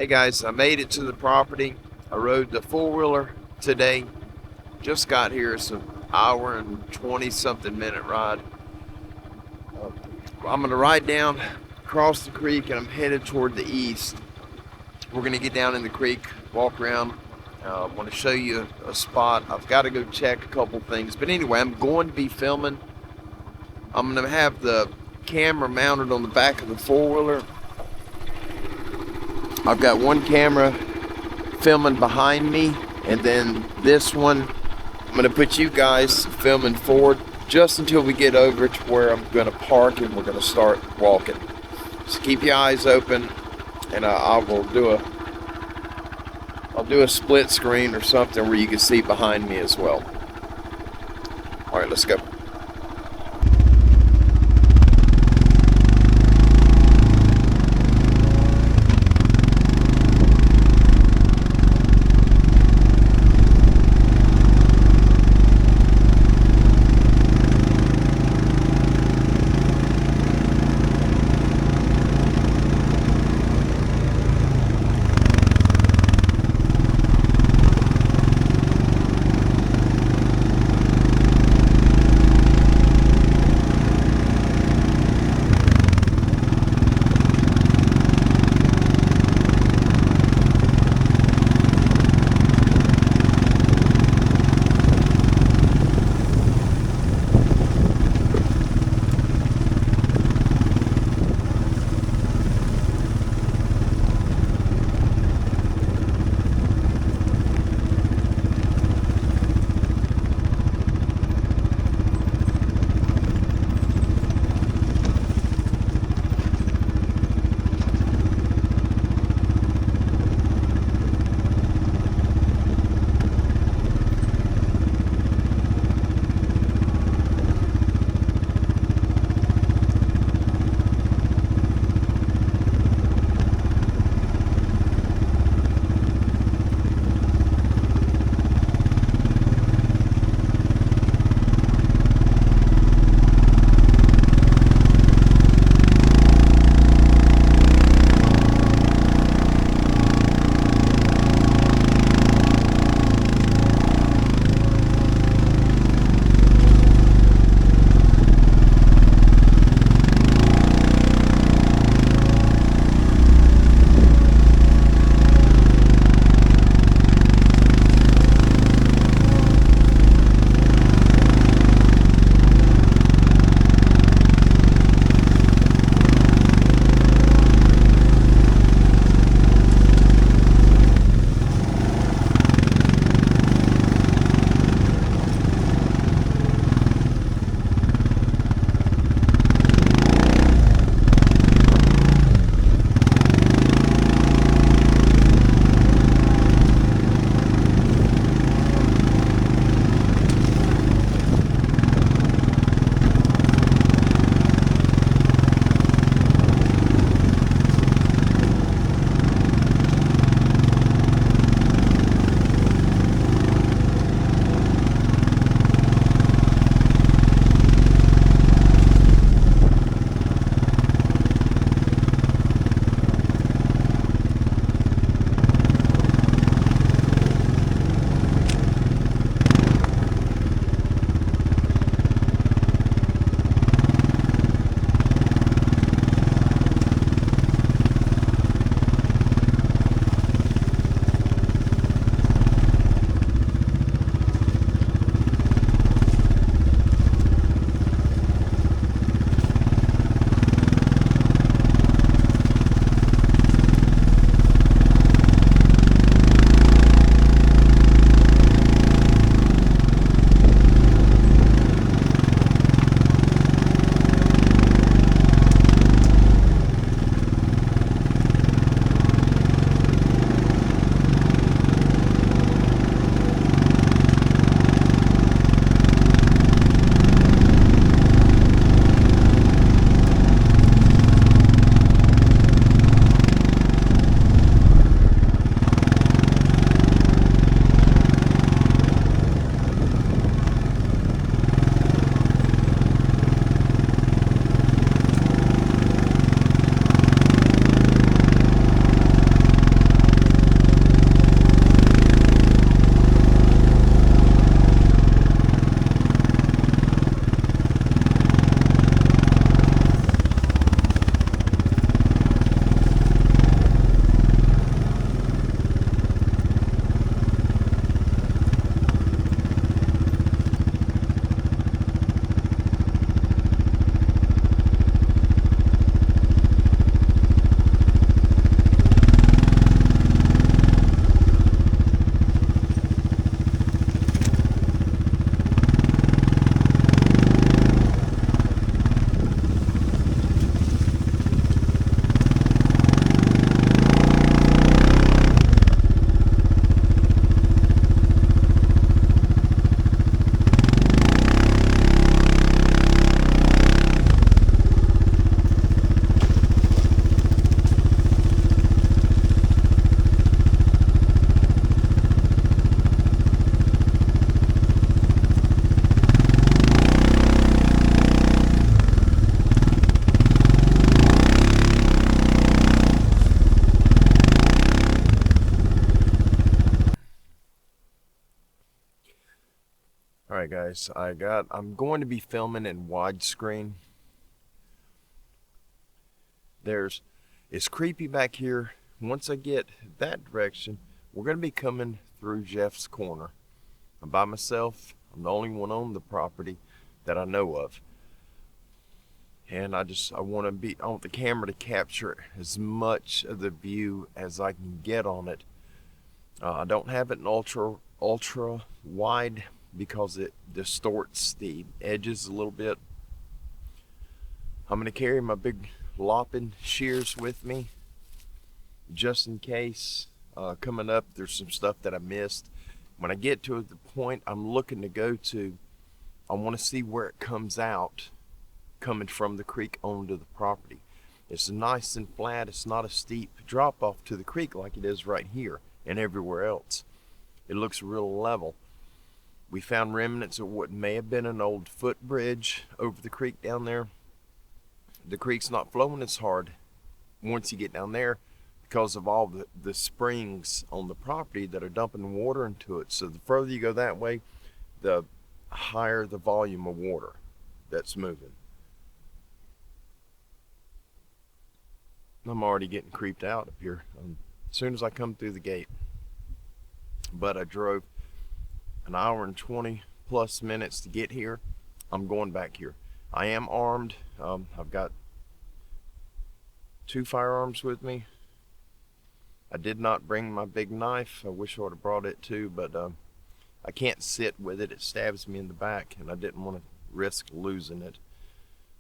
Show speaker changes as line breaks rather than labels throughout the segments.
Hey guys, I made it to the property. I rode the four-wheeler today. Just got here. It's an hour and 20 something minute ride. I'm going to ride down across the creek and I'm headed toward the east. We're going to get down in the creek, walk around. I want to show you a spot. I've got to go check a couple things. But anyway, I'm going to be filming. I'm going to have the camera mounted on the back of the four-wheeler. I've got one camera filming behind me, and then this one, I'm going to put you guys filming forward just until we get over to where I'm going to park and we're going to start walking. So keep your eyes open, and I'll do a split screen or something where you can see behind me as well. All right, let's go. Alright guys, I'm going to be filming in widescreen. It's creepy back here. Once I get that direction, we're going to be coming through Jeff's corner. I'm by myself. I'm the only one on the property that I know of. And I want the camera to capture as much of the view as I can get on it. I don't have it in ultra wide because it distorts the edges a little bit. I'm going to carry my big lopping shears with me just in case. Coming up, there's some stuff that I missed. When I get to the point I'm looking to go to, I want to see where it comes out, coming from the creek onto the property. It's nice and flat. It's not a steep drop off to the creek like it is right here and everywhere else. It looks real level. We found remnants of what may have been an old footbridge over the creek down there. The creek's not flowing as hard once you get down there because of all the springs on the property that are dumping water into it. So the further you go that way, the higher the volume of water that's moving. I'm already getting creeped out up here as soon as I come through the gate. But I drove an hour and 20 plus minutes to get here. I'm going back here. I am armed. I've got 2 firearms with me. I did not bring my big knife. I wish I would have brought it too, but I can't sit with it. It stabs me in the back, and I didn't want to risk losing it.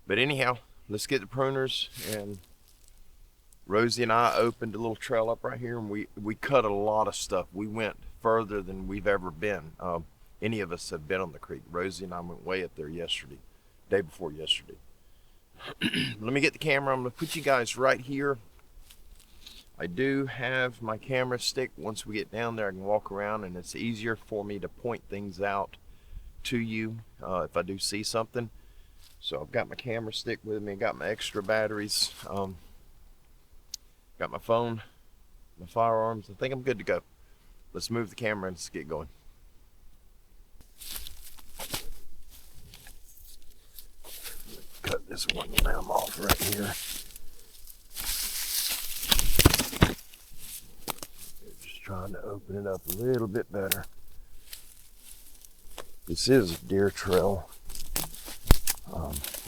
But anyhow, let's get the pruners. And Rosie and I opened a little trail up right here, and we cut a lot of stuff. We went further than we've ever been. Any of us have been on the creek. Rosie and I went way up there yesterday, day before yesterday. Let me get the camera. I'm going to put you guys right here. I do have my camera stick. Once we get down there, I can walk around, and it's easier for me to point things out to you if I do see something. So I've got my camera stick with me. Got my extra batteries. Got my phone, my firearms. I think I'm good to go. Let's move the camera and let's get going. Cut this one limb off right here. Just trying to open it up a little bit better. This is a deer trail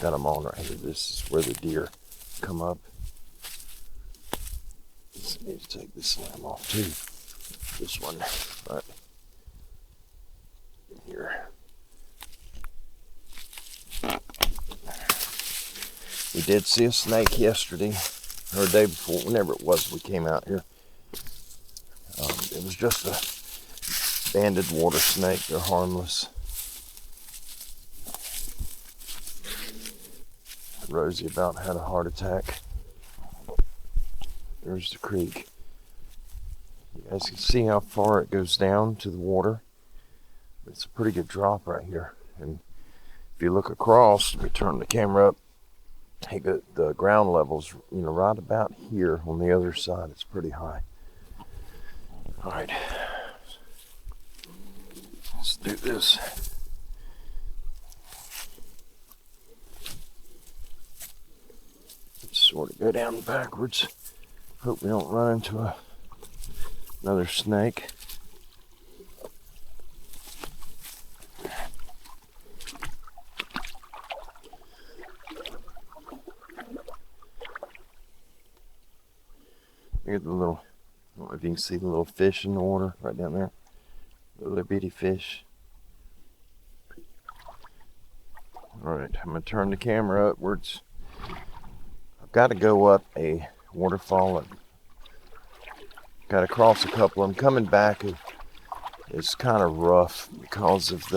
that I'm on right here. This is where the deer come up. I need to take this limb off too. This one, right here. We did see a snake yesterday, or the day before, whenever it was we came out here. It was just a banded water snake. They're harmless. Rosie about had a heart attack. There's the creek. You guys can see how far it goes down to the water. It's a pretty good drop right here. And if you look across, let me turn the camera up. Hey, the ground level's right about here on the other side. It's pretty high. All right, let's do this. Let's sort of go down backwards. Hope we don't run into another snake. Look at the little, I don't know if you can see the little fish in the water right down there. Little bitty fish. Alright, I'm going to turn the camera upwards. I've got to go up a waterfall and got to cross a couple. I'm coming back. It's kind of rough because of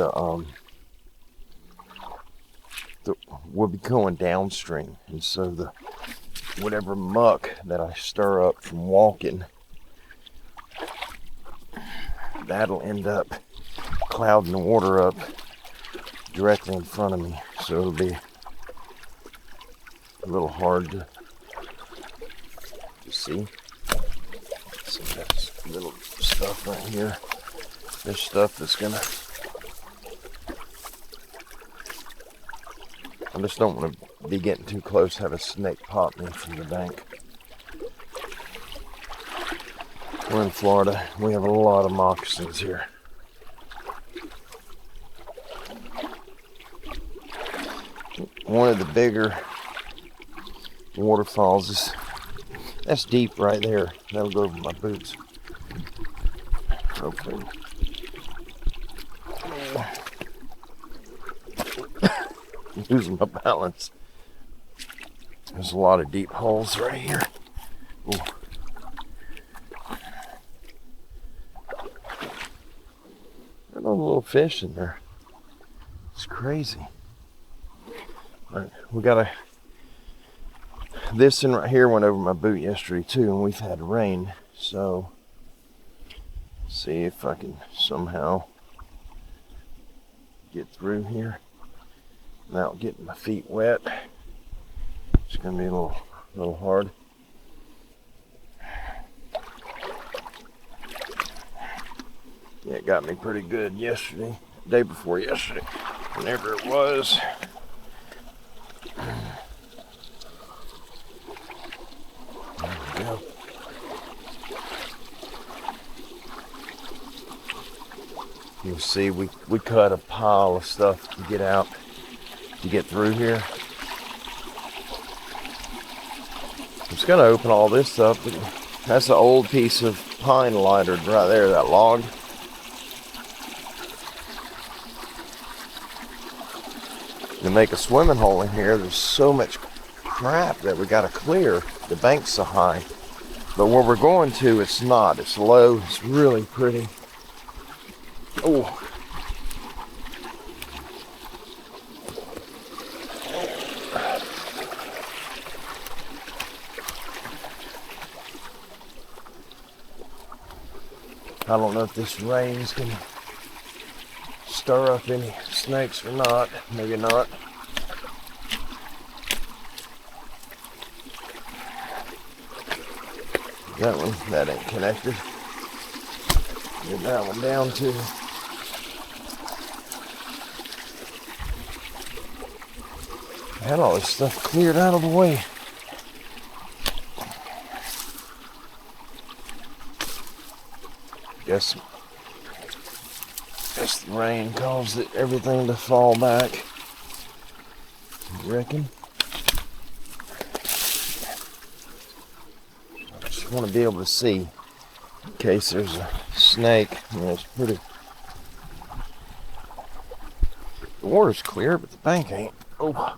we'll be going downstream, and so whatever muck that I stir up from walking, that'll end up clouding the water up directly in front of me, so it'll be a little hard to see. So that's little stuff right here. There's stuff that's gonna I just don't want to be getting too close, have a snake pop me from the bank. We're in Florida. We have a lot of moccasins here. One of the bigger waterfalls is, that's deep right there. That'll go over my boots. Hopefully. Losing my balance. There's a lot of deep holes right here. Ooh. There's a little fish in there. It's crazy. Right, we got this one right here went over my boot yesterday too, and we've had rain, so see if I can somehow get through here without getting my feet wet. It's gonna be a little hard. Yeah, it got me pretty good yesterday, day before yesterday, whenever it was. There we go. You'll see we cut a pile of stuff to get out, to get through here. I'm just gonna open all this up. That's an old piece of pine lighter right there, that log. To make a swimming hole in here, there's so much crap that we gotta clear. The bank's so high. But where we're going to, it's not. It's low. It's really pretty. Oh. I don't know if this rain's gonna stir up any snakes or not. Maybe not. That one, that ain't connected. Get that one down too. I had all this stuff cleared out of the way. Guess the rain caused everything to fall back. You reckon? I just want to be able to see in case there's a snake. You know, it's pretty. The water's clear, but the bank ain't. Oh.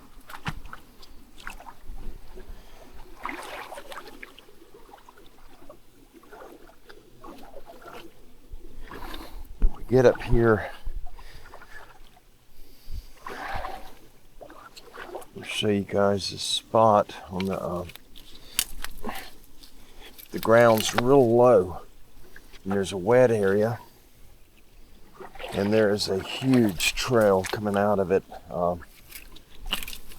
Get up here. I'll show you guys this spot on the ground's real low, and there's a wet area, and there is a huge trail coming out of it.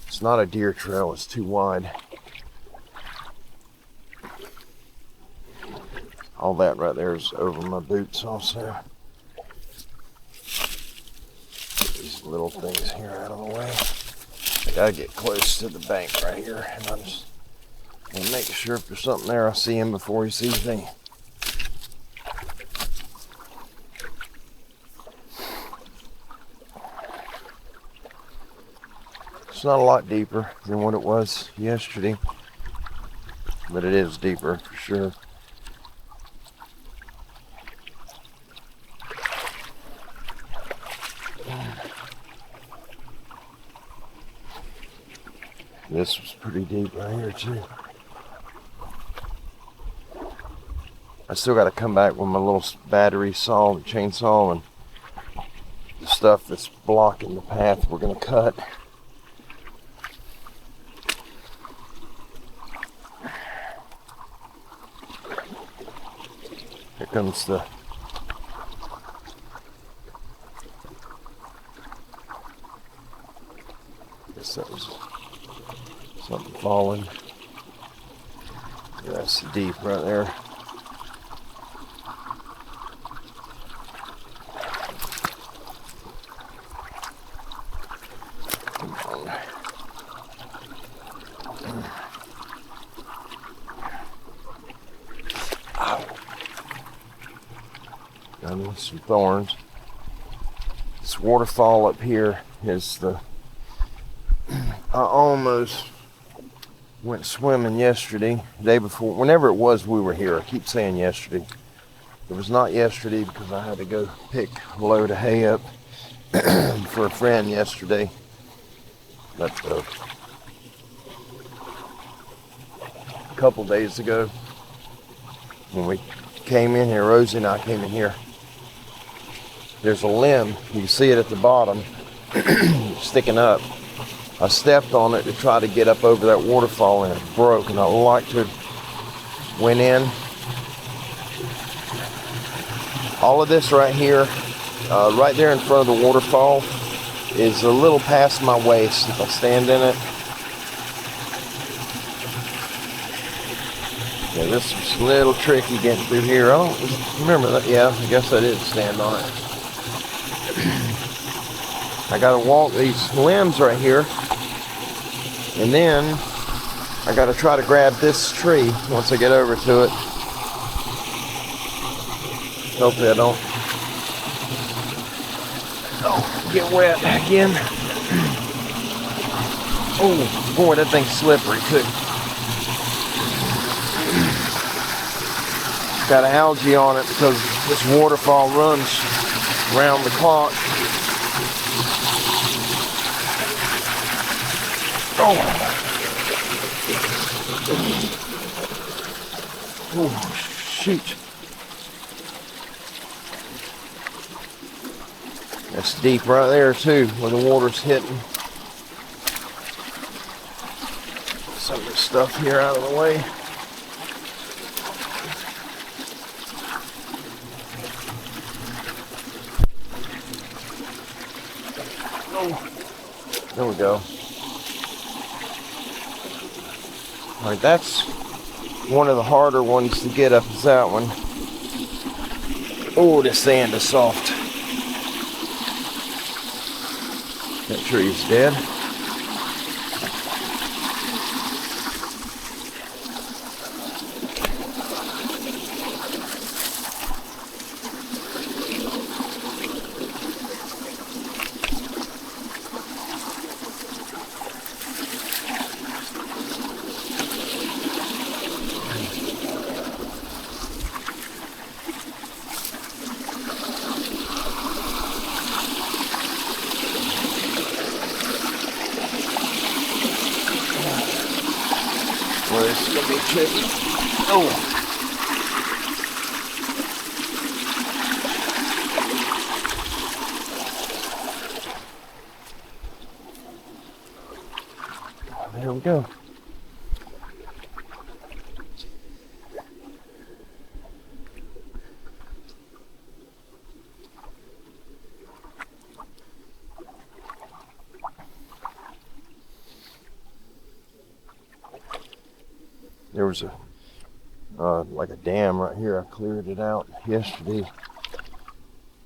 It's not a deer trail, it's too wide. All that right there is over my boots also. Little things here out of the way. I gotta get close to the bank right here, and I'm just gonna make sure if there's something there, I see him before he sees me. It's not a lot deeper than what it was yesterday, but it is deeper for sure. This was pretty deep right here too. I still got to come back with my little battery saw and chainsaw and the stuff that's blocking the path we're going to cut. Here comes the guess that was something falling. Yeah, that's deep right there. Come on. and some thorns. This waterfall up here is I almost went swimming yesterday, the day before, whenever it was we were here. I keep saying yesterday. It was not yesterday because I had to go pick a load of hay up for a friend yesterday. But a couple days ago, when we came in here, Rosie and I came in here, there's a limb, you can see it at the bottom, sticking up. I stepped on it to try to get up over that waterfall and it broke, and I liked to went in. All of this right here, right there in front of the waterfall, is a little past my waist if I stand in it. Yeah, this is a little tricky getting through here. I don't remember that. Yeah, I guess I did stand on it. I gotta walk these limbs right here, and then I gotta try to grab this tree once I get over to it. Hopefully I don't get wet again. Oh boy, that thing's slippery too. Got algae on it because this waterfall runs around the clock. Oh, shoot. That's deep right there too, where the water's hitting. Some of this stuff here out of the way. Oh, there we go. All right, that's one of the harder ones to get up, is that one. Oh, the sand is soft. That tree's dead. Well, this is gonna be tricky. Oh. There we go. There was like a dam right here. I cleared it out yesterday.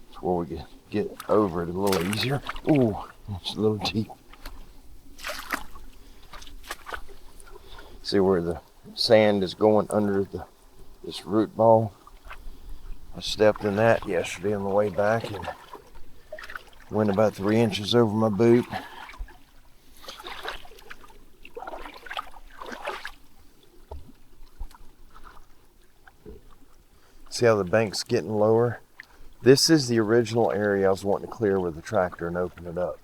It's where we could get over it a little easier. Ooh, it's a little deep. See where the sand is going under this root ball? I stepped in that yesterday on the way back and went about 3 inches over my boot. See how the bank's getting lower? This is the original area I was wanting to clear with the tractor and open it up.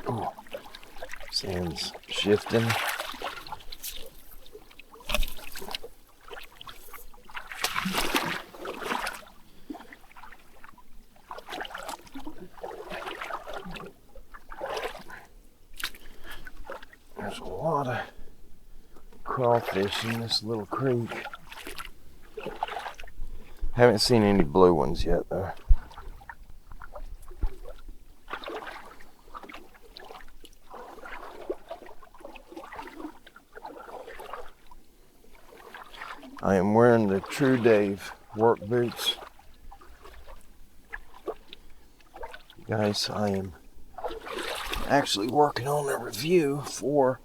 Ooh, sand's shifting. There's a lot of crawfish in this little creek. Haven't seen any blue ones yet though. I am wearing the True Dave work boots. Guys, I am actually working on a review for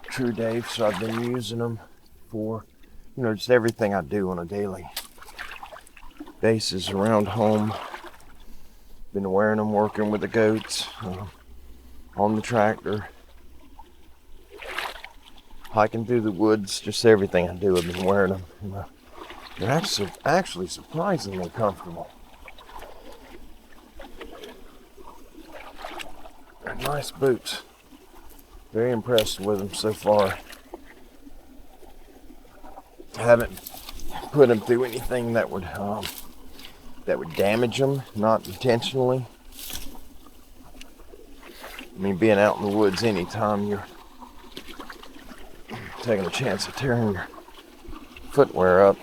True Dave, so I've been using them for, just everything I do on a daily basis around home. Been wearing them working with the goats, on the tractor, hiking through the woods, just everything I do I've been wearing them. They're actually surprisingly comfortable. They're nice boots. Very impressed with them so far. Haven't put them through anything that would damage them, not intentionally. I mean, being out in the woods anytime you're taking a chance of tearing your footwear up.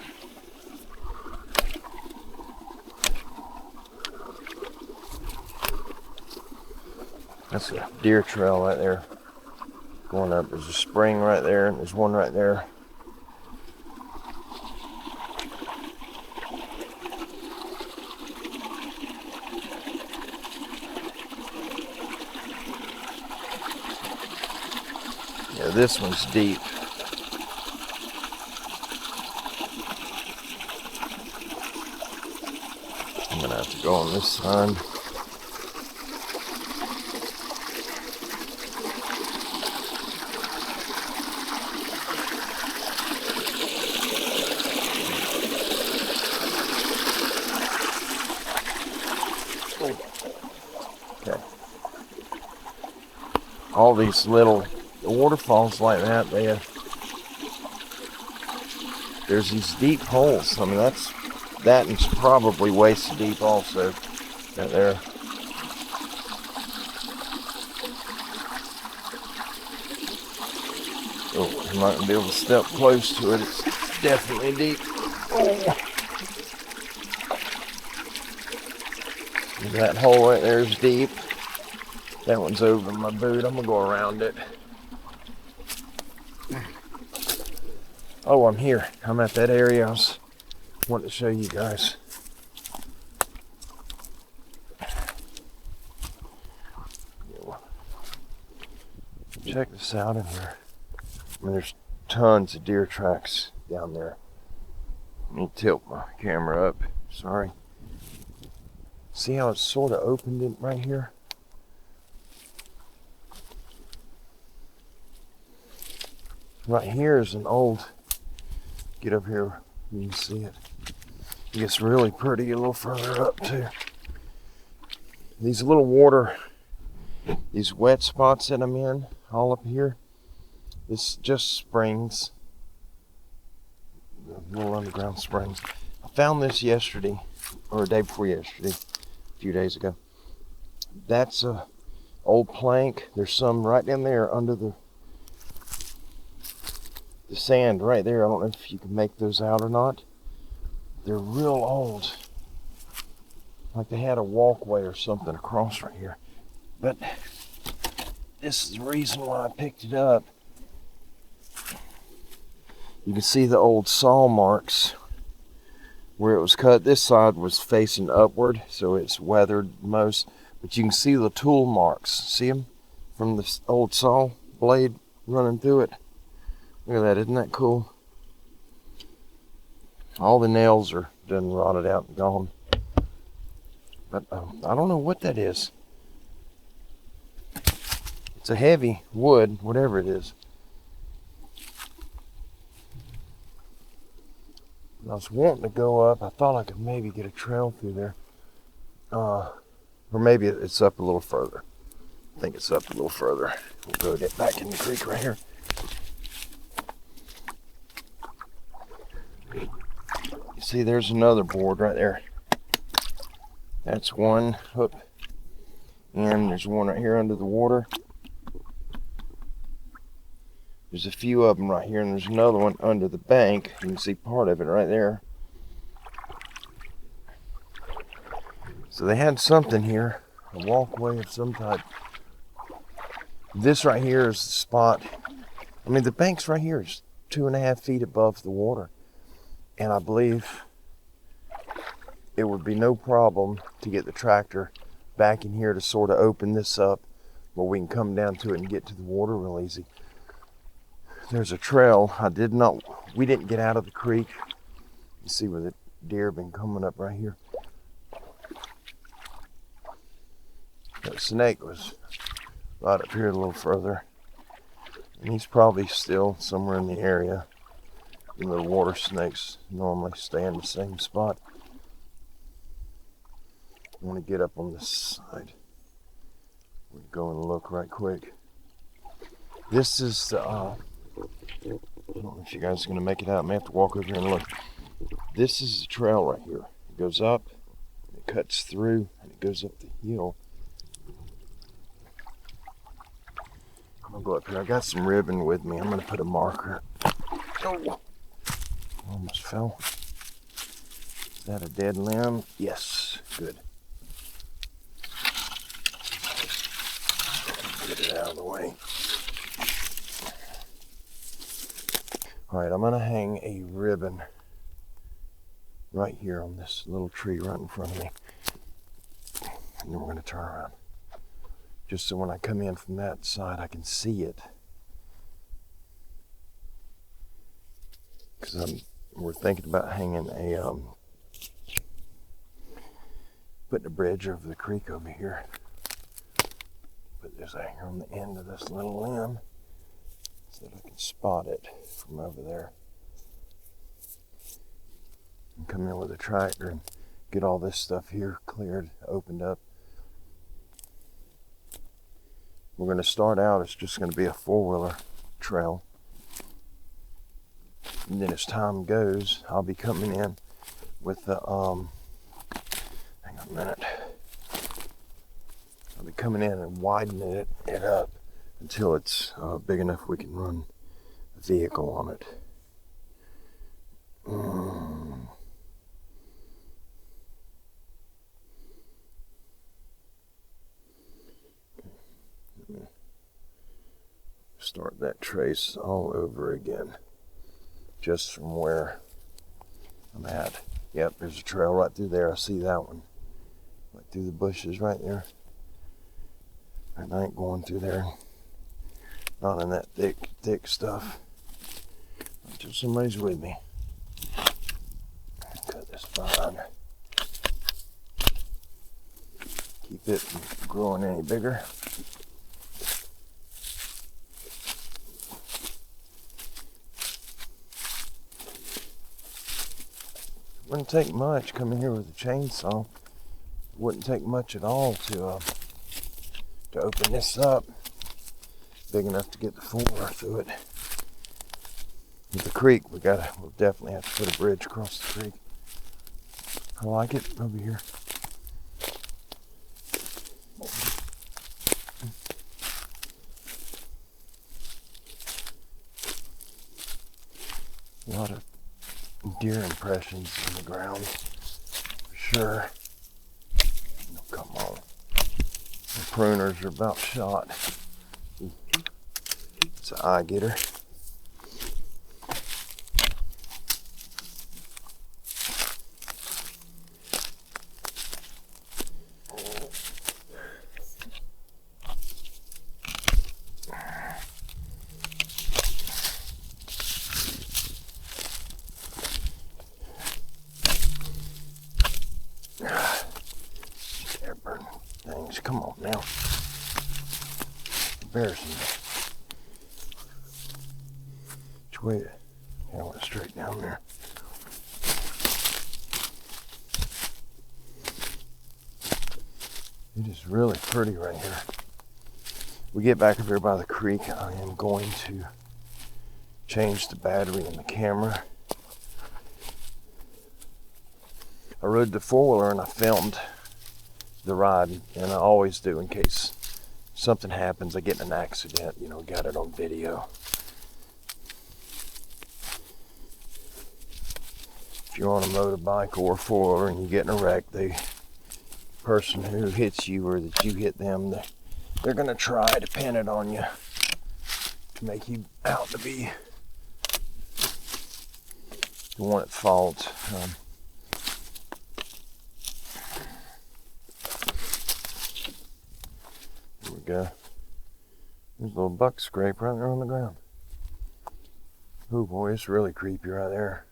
That's a deer trail right there going up. There's a spring right there, and there's one right there. Yeah, this one's deep. I'm gonna have to go on this side. Okay. All these little waterfalls like that, there's these deep holes. I mean, that is probably waist deep also. Right there. Oh, I'm not gonna be able to step close to it. It's definitely deep. Oh. That hole right there is deep. That one's over my boot. I'm gonna go around it. Oh, I'm here. I'm at that area I was wanting to show you guys. Check this out in here. I mean, there's tons of deer tracks down there. Let me tilt my camera up. Sorry. See how it's sort of opened it right here? Right here is an old, get up here, you can see it. It gets really pretty a little further up too. These little water, these wet spots that I'm in, all up here, it's just springs, little underground springs. I found this yesterday, or a day before yesterday, a few days ago. That's a old plank. There's some right down there under the sand right there. I don't know if you can make those out or not. They're real old. Like they had a walkway or something across right here. But this is the reason why I picked it up. You can see the old saw marks where it was cut. This side was facing upward, so it's weathered most. But you can see the tool marks. See them from the old saw blade running through it? Look at that, isn't that cool? All the nails are done rotted out and gone. But I don't know what that is. It's a heavy wood, whatever it is. I was wanting to go up. I thought I could maybe get a trail through there. Or maybe it's up a little further. I think it's up a little further. We'll go get back in the creek right here. You see, there's another board right there. That's one hook. And there's one right here under the water. There's a few of them right here, and there's another one under the bank. You can see part of it right there. So they had something here, a walkway of some type. This right here is the spot. I mean, the bank's right here is 2.5 feet above the water. And I believe it would be no problem to get the tractor back in here to sort of open this up where we can come down to it and get to the water real easy. There's a trail. We didn't get out of the creek. You see where the deer have been coming up right here. That snake was right up here a little further. And he's probably still somewhere in the area. The water snakes normally stay in the same spot. I want to get up on this side. We'll go and look right quick. This is the, I don't know if you guys are going to make it out. I may have to walk over here and look. This is the trail right here. It goes up, it cuts through, and it goes up the hill. I'm going to go up here. I got some ribbon with me. I'm going to put a marker. Oh, almost fell. Is that a dead limb? Yes, good. Get it out of the way. All right, I'm going to hang a ribbon right here on this little tree right in front of me. And then we're going to turn around. Just so when I come in from that side, I can see it. Because we're thinking about hanging putting a bridge over the creek over here. Put this hanger on the end of this little limb so that I can spot it from over there. And come in with a tractor and get all this stuff here cleared, opened up. We're going to start out, it's just going to be a four-wheeler trail. And then as time goes, I'll be coming in with the, hang on a minute. I'll be coming in and widening it up until it's big enough we can run a vehicle on it. Start that trace all over again, just from where I'm at. Yep, there's a trail right through there. I see that one. Right through the bushes right there. And I ain't going through there. Not in that thick stuff. Until somebody's with me. Cut this vine. Keep it from growing any bigger. Wouldn't take much coming here with a chainsaw. Wouldn't take much at all to open this up. Big enough to get the four-wheeler through it. With the creek, we'll definitely have to put a bridge across the creek. I like it over here. A lot of deer impressions on the ground, for sure. Oh, come on. The pruners are about shot. It's an eye getter. Things, come on now. Embarrassing. Which way? I went straight down there. It is really pretty right here. We get back up here by the creek. I am going to change the battery in the camera. I rode the four-wheeler and I filmed the ride, and I always do in case something happens, I get in an accident, got it on video. If you're on a motorbike or a four-wheeler and you get in a wreck, the person who hits you or that you hit them, they're going to try to pin it on you to make you out to be the one at fault.
go. There's a little buck scrape right there on the ground. Oh boy, it's really creepy right there.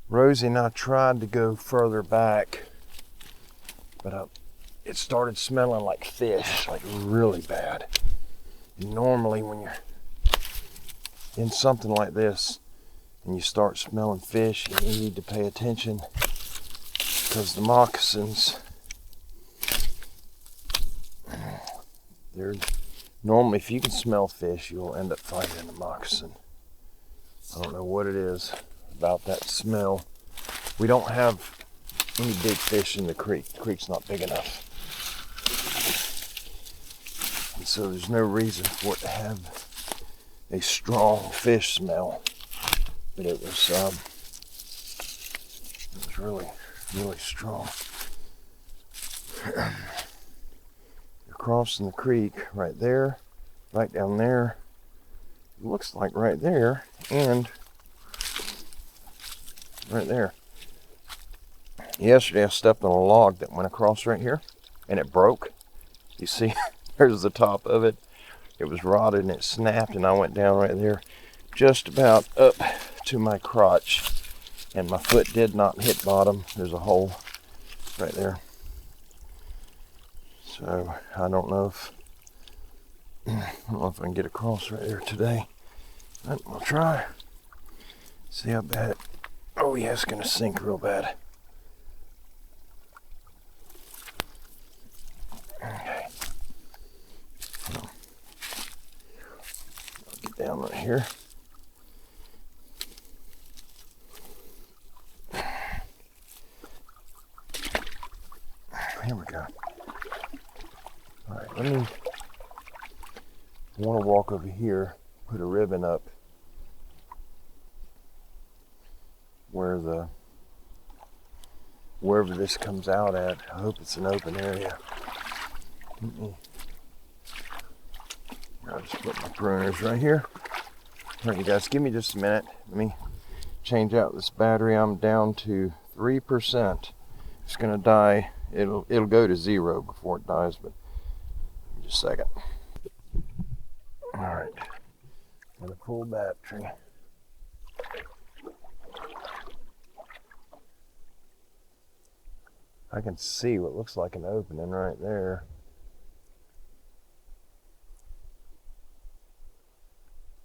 Rosie and I tried to go further back, but it started smelling like fish, like really bad. Normally when you're in something like this and you start smelling fish, you need to pay attention, because the moccasins, they're normally, if you can smell fish, you'll end up finding a moccasin. I don't know what it is about that smell. We don't have any big fish in the creek. The creek's not big enough. And so there's no reason for it to have a strong fish smell. But it was really, really strong. You're crossing the creek right there, right down there. It looks like right there, and right there. Yesterday I stepped on a log that went across right here, and it broke. You see, there's the top of it. It was rotted and it snapped, and I went down right there, just about up to my crotch, and my foot did not hit bottom. There's a hole right there. So I don't know if I can get across right there today. But I'll try. See how bad. Oh yeah, it's gonna sink real bad. Okay. I'll get down right here. Here we go. All right, I want to walk over here, put a ribbon up wherever this comes out at. I hope it's an open area. I'll just put my pruners right here. All right, you guys, give me just a minute. Let me change out this battery. I'm down to 3%. It's gonna die. It'll go to 0 before it dies, but just a second. All right, got a full battery. I can see what looks like an opening right there.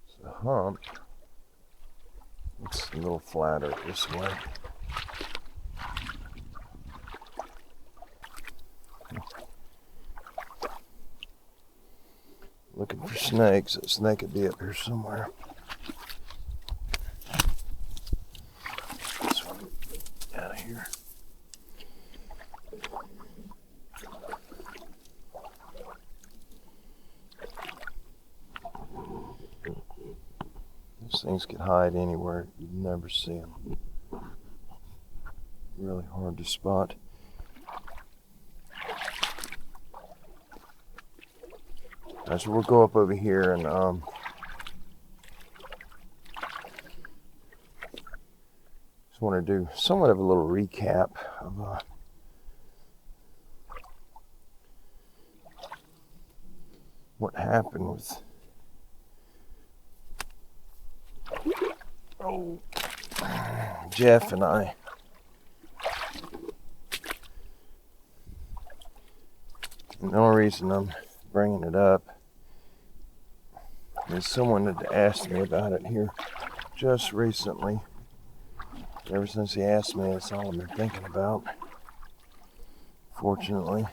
It's a hump. It's a little flatter this way. Looking for snakes. That snake could be up here somewhere. This one out of here. These things could hide anywhere. You'd never see them. Really hard to spot. So we'll go up over here and just want to do somewhat of a little recap of what happened with Jeff and I. And the only reason I'm bringing it up is someone had asked me about it here just recently. Ever since he asked me, it's all I've been thinking about, fortunately.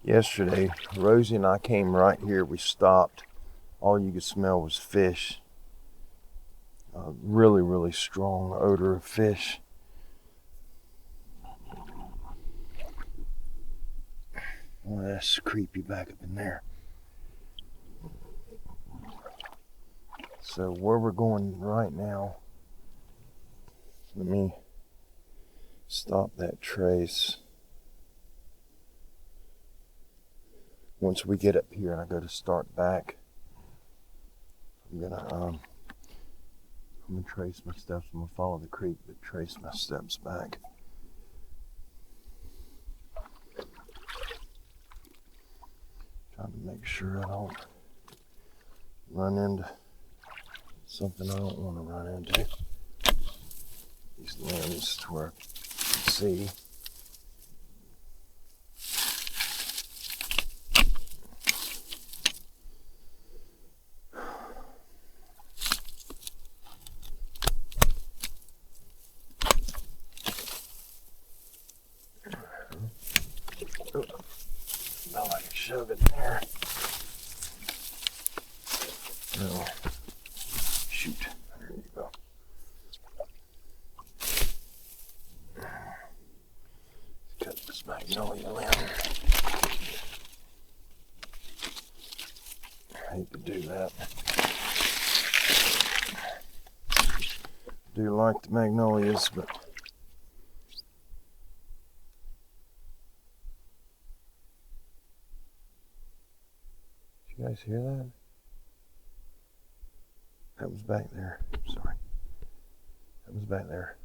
Yesterday, Rosie and I came right here. We stopped. All you could smell was fish. A really, really strong odor of fish. Oh, that's creepy back up in there. So where we're going right now, let me stop that trace. once we get up here and I go to start back, I'm gonna trace my steps. I'm gonna follow the creek, but trace my steps back. Trying to make sure I don't run into something I don't want to run into. These limbs to where I can see. Now I can shove it in there. No. Shoot. There you go. Cut this magnolia limb. I hate to do that. Do like the magnolias, but you guys hear that? That was back there. Sorry. That was back there.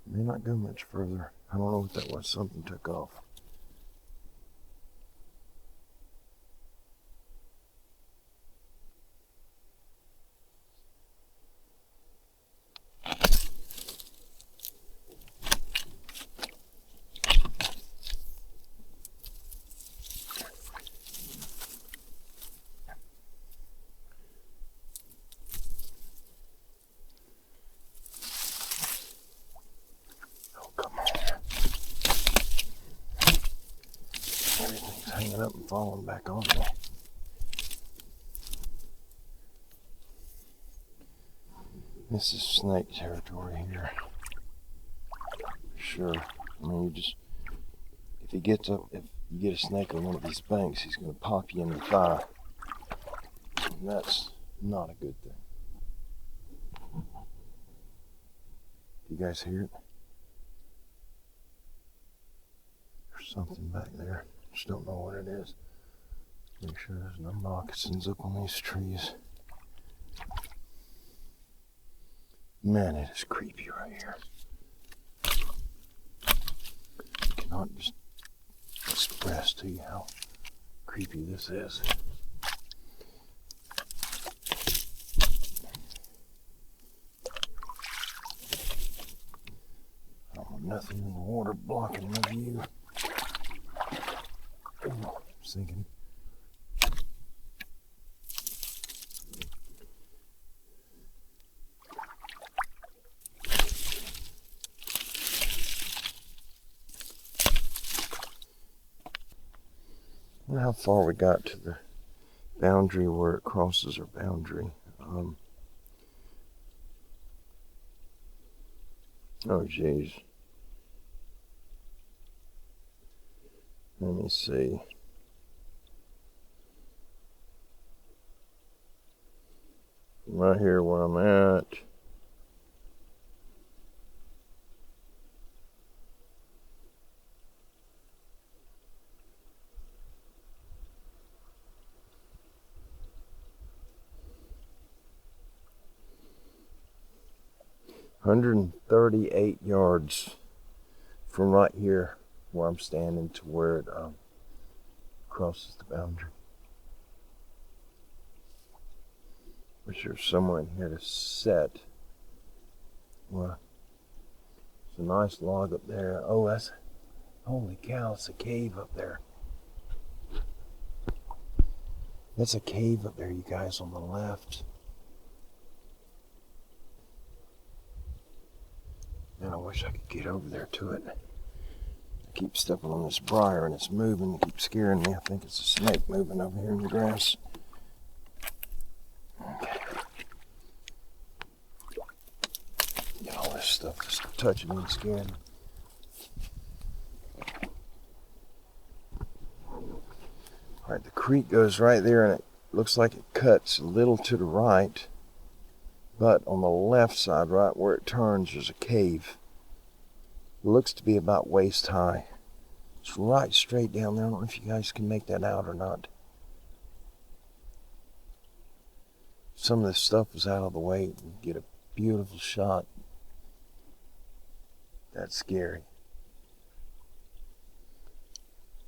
May not go much further. I don't know what that was. Something took off. Hanging up and falling back on me. This is snake territory here. Sure. I mean, if he gets up, if you get a snake on one of these banks, he's going to pop you in the thigh. And that's not a good thing. You guys hear it? There's something back there. Just don't know what it is. Make sure there's no moccasins up on these trees. Man, it is creepy right here. I cannot just express to you how creepy this is. I don't want nothing in the water blocking my view. Sinking. I wonder how far we got to the boundary where it crosses our boundary. Oh geez. Let me see. Right here where I'm at. $138 yards from right here where I'm standing to where it crosses the boundary. Wish there's someone here to set. Well, it's a nice log up there. Oh, that's, holy cow, it's a cave up there. That's a cave up there, you guys, on the left. Man, I wish I could get over there to it. I keep stepping on this briar and it's moving. It keeps scaring me. I think it's a snake moving over here in the grass. Okay. Get all this stuff just touching me and scaring me. Alright, the creek goes right there and it looks like it cuts a little to the right. But on the left side, right where it turns, there's a cave. It looks to be about waist high. It's right straight down there. I don't know if you guys can make that out or not. Some of this stuff was out of the way. You can get a beautiful shot. That's scary.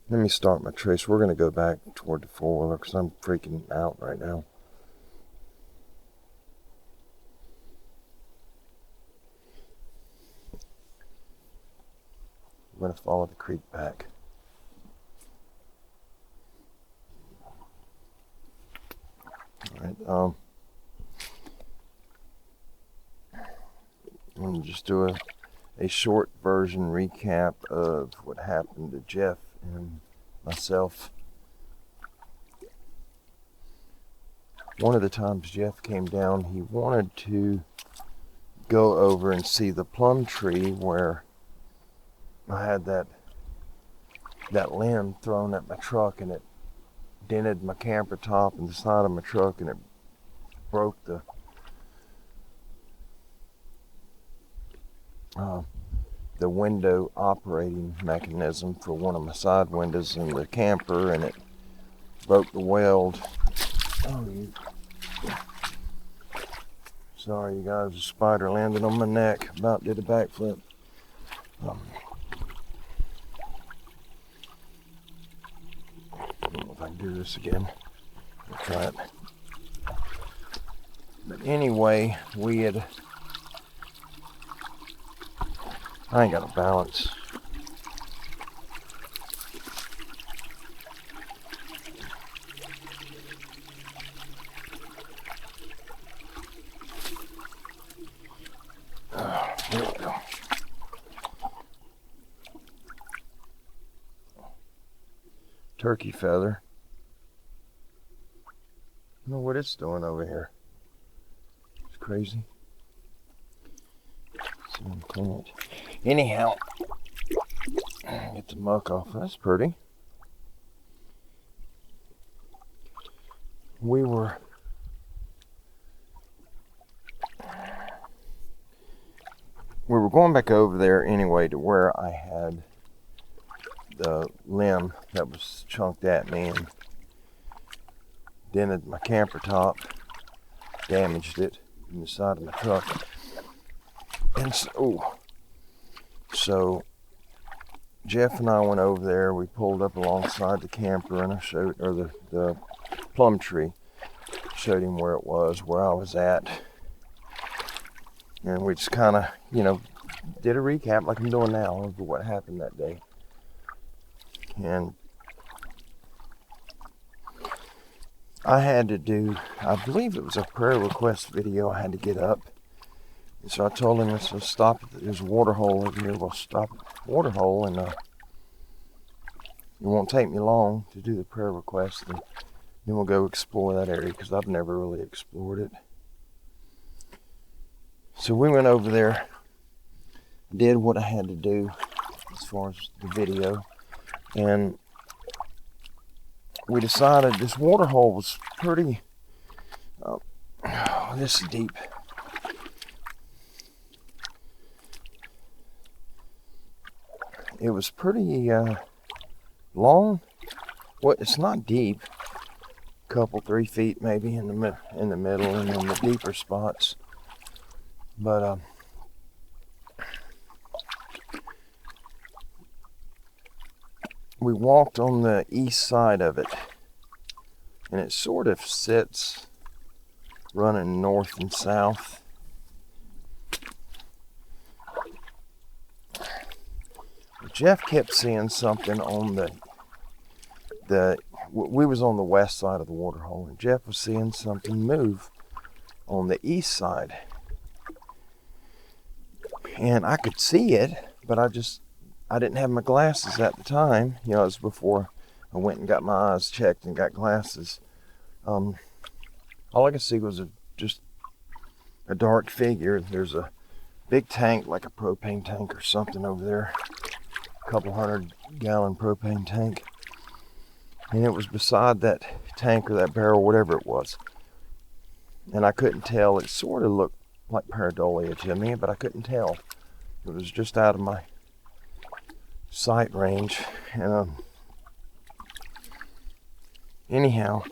Let me start my trace. We're going to go back toward the four-wheeler because I'm freaking out right now. We're going to follow the creek back. Alright, I'm going to just do a short version recap of what happened to Jeff and myself. One of the times Jeff came down, he wanted to go over and see the plum tree where I had that limb thrown at my truck, and it dented my camper top and the side of my truck, and it broke the window operating mechanism for one of my side windows in the camper, and it broke the weld. Oh, sorry, you guys, a spider landed on my neck. About did a backflip. I don't know if I can do this again. I'll try it. But anyway, I ain't got a balance. There we go. Turkey feather. I don't know what it's doing over here. It's crazy. So I'm clean it. Anyhow, get the muck off. That's pretty. We were going back over there anyway to where I had the limb that was chunked at me and dented my camper top, damaged it in the side of my truck. And so Jeff and I went over there. We pulled up alongside the camper, and I showed, or the plum tree, showed him where it was, where I was at. And we just kind of, did a recap like I'm doing now of what happened that day. And I had to do, I believe it was a prayer request video I had to get up. And so I told him, let's stop. There's a water hole over here. We'll stop at the water hole, and it won't take me long to do the prayer request. And then we'll go explore that area because I've never really explored it. So we went over there, did what I had to do as far as the video, and we decided this water hole was pretty, this is deep. It was pretty long. Well, it's not deep. Couple 3 feet maybe in the middle and in the deeper spots. But we walked on the east side of it, and it sort of sits running north and south. Jeff kept seeing something on we was on the west side of the water hole, and Jeff was seeing something move on the east side. And I could see it, but I didn't have my glasses at the time. It was before I went and got my eyes checked and got glasses. All I could see was just a dark figure. There's a big tank, like a propane tank or something over there. Couple 100-gallon propane tank, and it was beside that tank or that barrel, whatever it was, and I couldn't tell. It sort of looked like pareidolia to me, but I couldn't tell. It was just out of my sight range. And anyhow,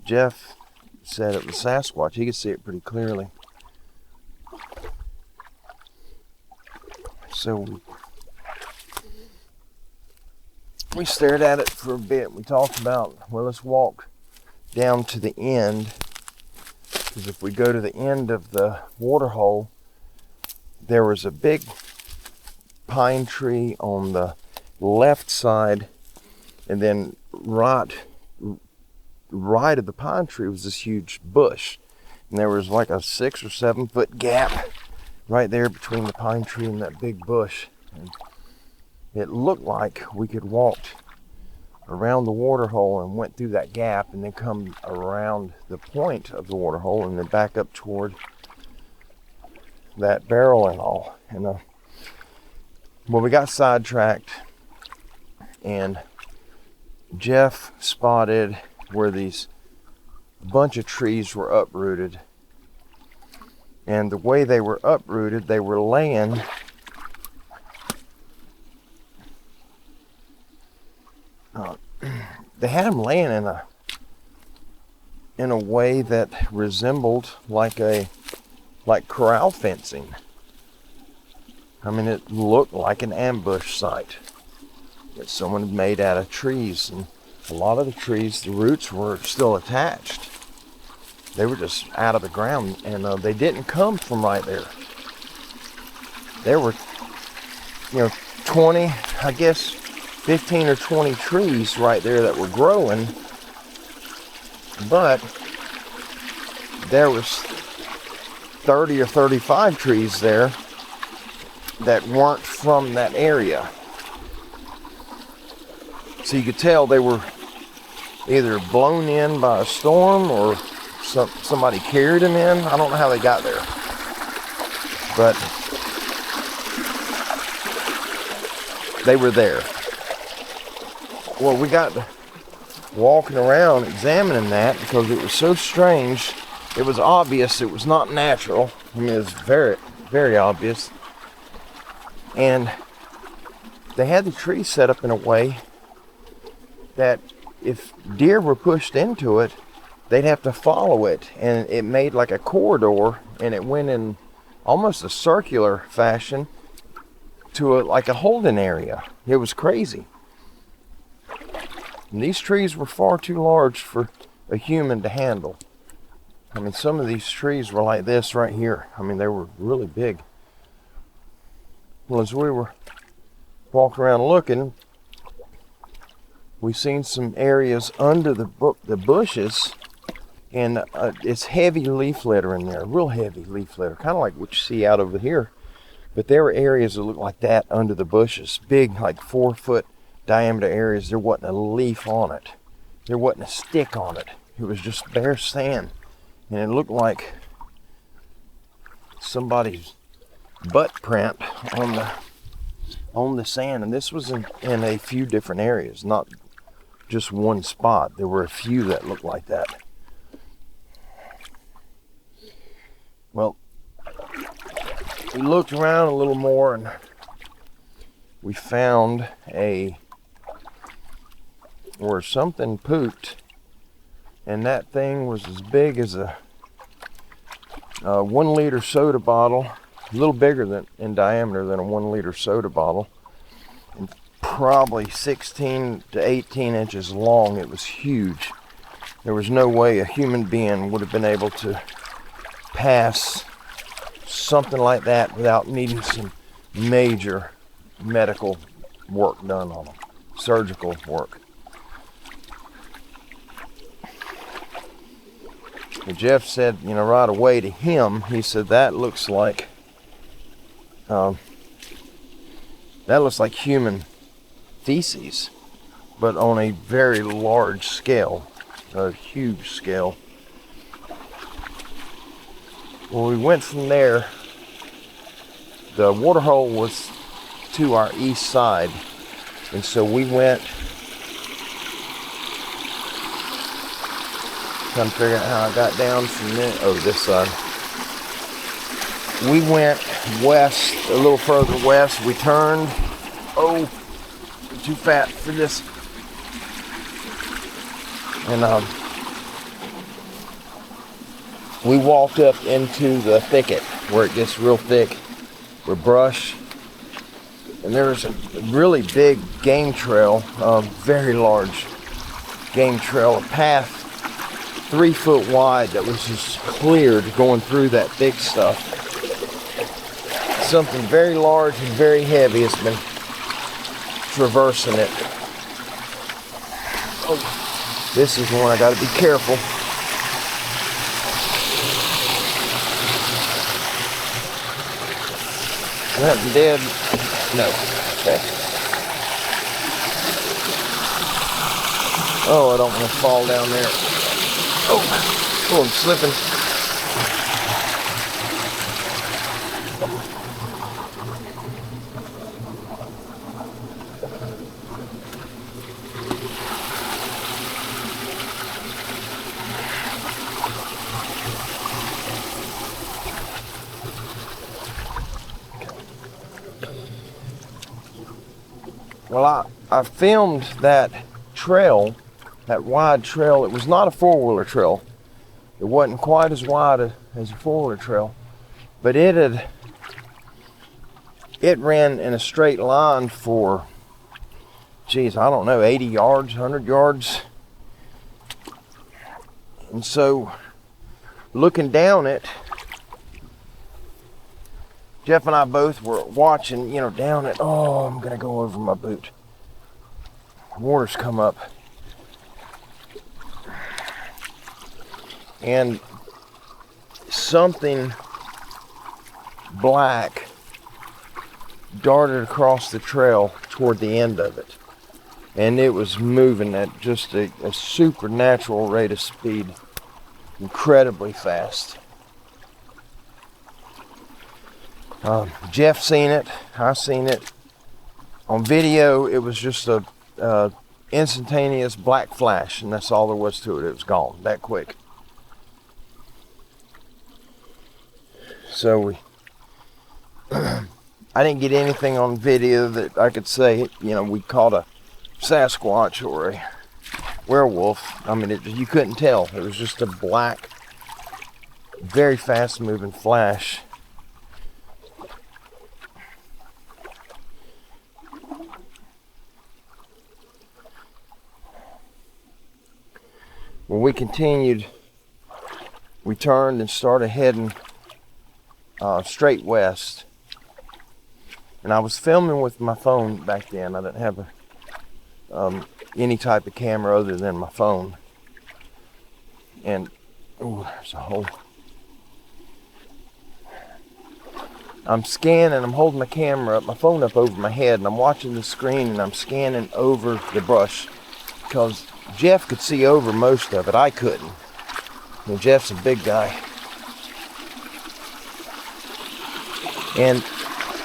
Jeff said it was Sasquatch. He could see it pretty clearly. So we stared at it for a bit. We talked about, well, let's walk down to the end, because if we go to the end of the water hole, there was a big pine tree on the left side, and then right of the pine tree was this huge bush, and there was like a 6 or 7 foot gap right there between the pine tree and that big bush. And it looked like we could walk around the water hole and went through that gap and then come around the point of the water hole and then back up toward that barrel and all. And well, we got sidetracked, and Jeff spotted where these bunch of trees were uprooted. And the way they were uprooted, they were laying they had them laying in a way that resembled like corral fencing. I mean, it looked like an ambush site that someone had made out of trees, and a lot of the trees, the roots were still attached. They were just out of the ground, and they didn't come from right there. There were, 20, I guess, 15 or 20 trees right there that were growing, but there was 30 or 35 trees there that weren't from that area. So you could tell they were either blown in by a storm or somebody carried them in. I don't know how they got there, but they were there. Well, we got walking around examining that because it was so strange. It was obvious it was not natural. I mean, it was very, very obvious. And they had the tree set up in a way that if deer were pushed into it, they'd have to follow it, and it made like a corridor, and it went in almost a circular fashion to like a holding area. It was crazy. And these trees were far too large for a human to handle. I mean, some of these trees were like this right here. I mean, they were really big. Well, as we were walking around looking, we seen some areas under the bushes, and it's heavy leaf litter in there, real heavy leaf litter, kind of like what you see out over here. But there were areas that looked like that under the bushes, big, like 4-foot diameter areas. There wasn't a leaf on it. There wasn't a stick on it. It was just bare sand, and it looked like somebody's butt print on the sand. And this was in a few different areas, not just one spot. There were a few that looked like that. Well, we looked around a little more, and we found where something pooped, and that thing was as big as a 1 liter soda bottle, a little bigger in diameter than a 1 liter soda bottle, and probably 16 to 18 inches long. It was huge. There was no way a human being would have been able to pass something like that without needing some major medical work done on them, surgical work. And Jeff said, right away to him, he said, that looks like human feces, but on a very large scale, a huge scale. Well, we went from there. The water hole was to our east side, and so we went, trying to figure out how I got down from there. Oh, this side. We went west, a little further west. We turned Oh, I'm too fat for this. And we walked up into the thicket where it gets real thick with brush. And there's a really big game trail, very large game trail, a path 3 foot wide that was just cleared going through that thick stuff. Something very large and very heavy has been traversing it. Oh, this is one I gotta be careful. Nothing dead. No. Okay. Oh, I don't want to fall down there. Oh, I'm slipping. Well, I filmed that trail, that wide trail. It was not a four-wheeler trail. It wasn't quite as wide as a four-wheeler trail, but it ran in a straight line for, geez, I don't know, 80 yards, 100 yards. And so, looking down it, Jeff and I both were watching, down it. Oh, I'm gonna go over my boot. Water's come up. And something black darted across the trail toward the end of it. And it was moving at just a supernatural rate of speed. Incredibly fast. Jeff seen it, I seen it. On video, it was just a instantaneous black flash, and that's all there was to it. It was gone that quick. So I didn't get anything on video that I could say, we caught a Sasquatch or a werewolf. I mean, you couldn't tell. It was just a black, very fast moving flash. When we continued, we turned and started heading straight west. And I was filming with my phone back then. I didn't have any type of camera other than my phone. And, oh, there's a hole. I'm scanning, I'm holding my camera up, my phone up over my head, and I'm watching the screen, and I'm scanning over the brush because Jeff could see over most of it. I couldn't. Jeff's a big guy. And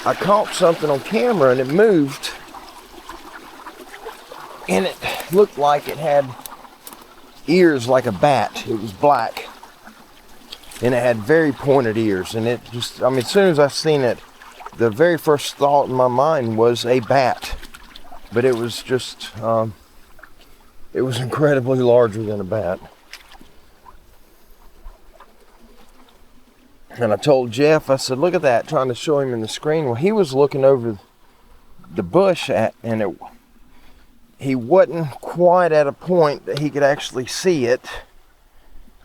I caught something on camera and it moved. And it looked like it had ears like a bat. It was black. And it had very pointed ears. And it just, as soon as I seen it, the very first thought in my mind was a bat. But it was just, it was incredibly larger than a bat. And I told Jeff, I said, look at that, trying to show him in the screen. Well, he was looking over the bush and he wasn't quite at a point that he could actually see it.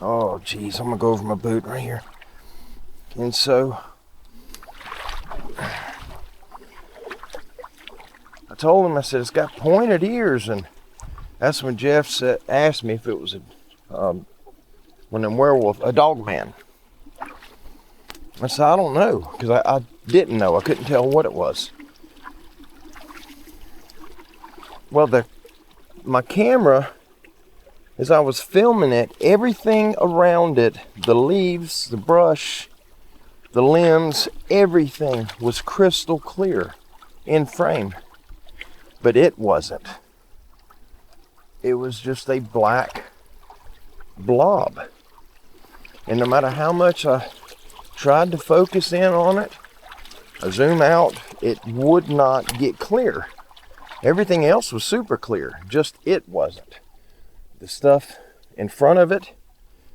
Oh, geez, I'm going to go over my boot right here. And so I told him, I said, it's got pointed ears. And that's when Jeff asked me if it was a werewolf, a dog man. I said, I don't know, because I didn't know. I couldn't tell what it was. Well, my camera, as I was filming it, everything around it, the leaves, the brush, the limbs, everything was crystal clear in frame. But it wasn't. It was just a black blob. And no matter how much I tried to focus in on it, I zoom out, it would not get clear. Everything else was super clear, just it wasn't. The stuff in front of it,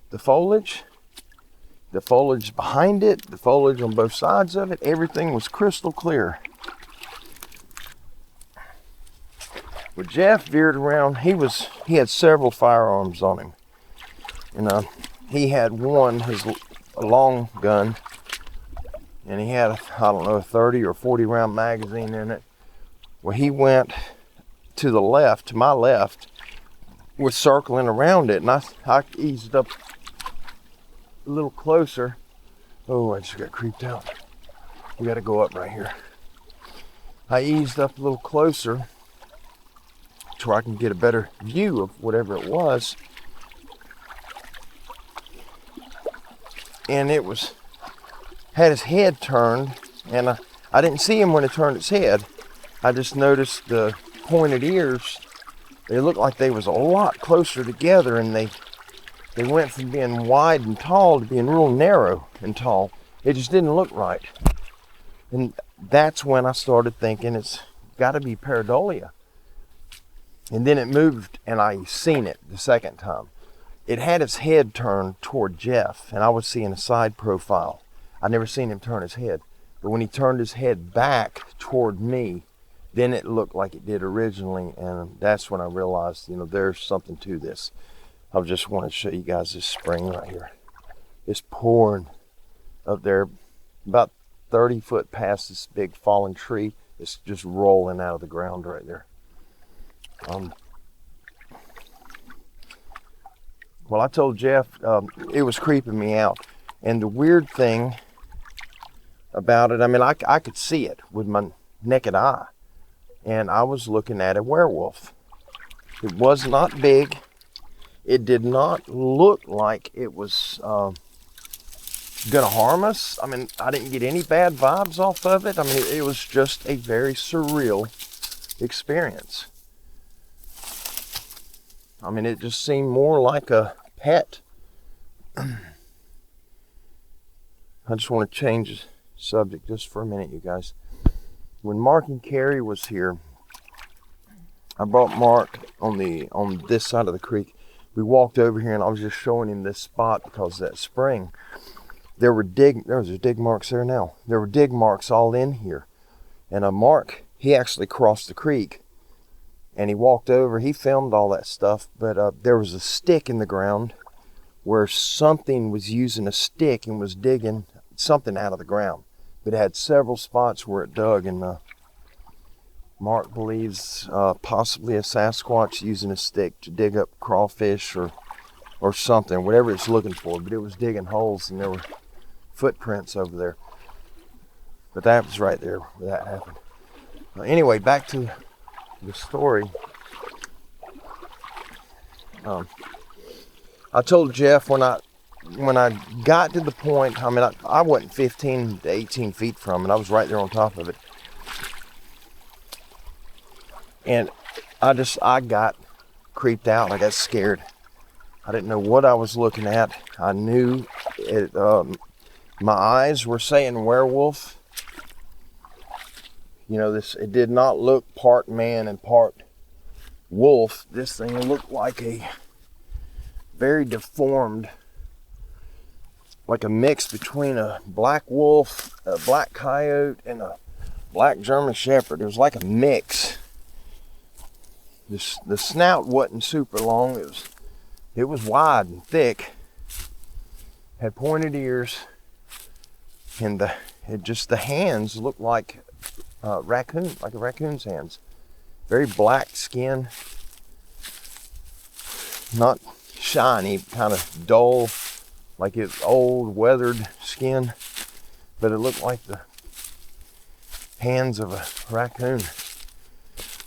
the foliage behind it, the foliage on both sides of it, everything was crystal clear. When Jeff veered around, he had several firearms on him. And he had one, a long gun, and he had, I don't know, a 30 or 40 round magazine in it. Well, he went to the left, to my left, was circling around it, and I eased up a little closer. Oh, I just got creeped out. We got to go up right here. I eased up a little closer to where I can get a better view of whatever it was. And it had his head turned, and I didn't see him when it turned its head. I just noticed the pointed ears. They looked like they was a lot closer together, and they went from being wide and tall to being real narrow and tall. It just didn't look right. And that's when I started thinking it's got to be pareidolia. And then it moved, and I seen it the second time. It had its head turned toward Jeff, and I was seeing a side profile. I never seen him turn his head. But when he turned his head back toward me, then it looked like it did originally, and that's when I realized, there's something to this. I just want to show you guys this spring right here. It's pouring up there, about 30 foot past this big fallen tree. It's just rolling out of the ground right there. Well, I told Jeff it was creeping me out, and the weird thing about it, I could see it with my naked eye. And I was looking at a werewolf. It was not big. It did not look like it was gonna harm us. I didn't get any bad vibes off of it. It was just a very surreal experience. It just seemed more like a pet. I just want to change the subject just for a minute, you guys. When Mark and Carrie was here, I brought Mark on this side of the creek. We walked over here, and I was just showing him this spot because that spring, there was dig marks there now. There were dig marks all in here. And Mark, he actually crossed the creek, and he walked over. He filmed all that stuff, but there was a stick in the ground where something was using a stick and was digging something out of the ground. But it had several spots where it dug, and Mark believes possibly a Sasquatch using a stick to dig up crawfish or something, whatever it's looking for. But it was digging holes, and there were footprints over there. But that was right there where that happened. Anyway, back to the story. I told Jeff when I got to the point, I wasn't 15 to 18 feet from it. I was right there on top of it. And I got creeped out. I got scared. I didn't know what I was looking at. I knew it. My eyes were saying werewolf. It did not look part man and part wolf. This thing looked like a very deformed, like a mix between a black wolf, a black coyote, and a black German shepherd. It was like a mix. The snout wasn't super long. It was wide and thick. Had pointed ears, and the hands looked like a raccoon's hands. Very black skin, not shiny, kind of dull, like it's old, weathered skin, but it looked like the hands of a raccoon.